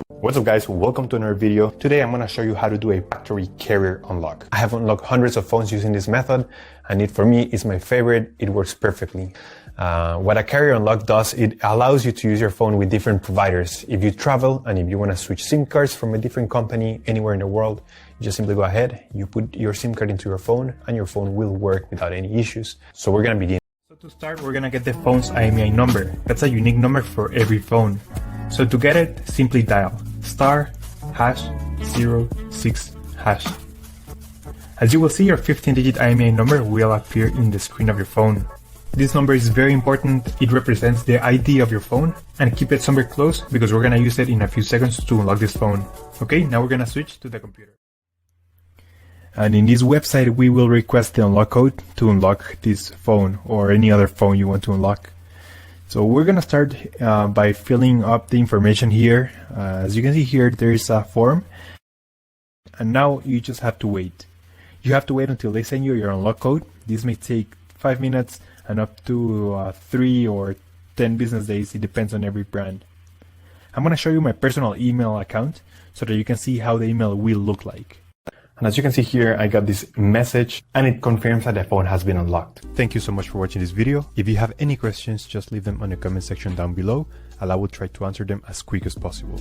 What's up guys, welcome to another video. Today I'm going to show you how to do a factory carrier unlock. I have unlocked hundreds of phones using this method and for me is my favorite. It works perfectly. What a carrier unlock does, it allows you to use your phone with different providers. If you travel and if you want to switch SIM cards from a different company anywhere in the world, you just simply go ahead, you put your SIM card into your phone and your phone will work without any issues. So we're going to begin. So to start, we're going to get the phone's IMEI number. That's a unique number for every phone. So to get it, simply dial *#06#. As you will see, your 15-digit IMEI number will appear in the screen of your phone. This number is very important. It represents the ID of your phone, and keep it somewhere close because we're going to use it in a few seconds to unlock this phone. Okay, now we're going to switch to the computer. And in this website, we will request the unlock code to unlock this phone or any other phone you want to unlock. So we're going to start by filling up the information here. As you can see here, there is a form. And now you just have to wait. You have to wait until they send you your unlock code. This may take 5 minutes and up to 3 or 10 business days. It depends on every brand. I'm going to show you my personal email account so that you can see how the email will look like. And as you can see here, I got this message and it confirms that the phone has been unlocked. Thank you so much for watching this video. If you have any questions, just leave them on the comment section down below and I will try to answer them as quick as possible.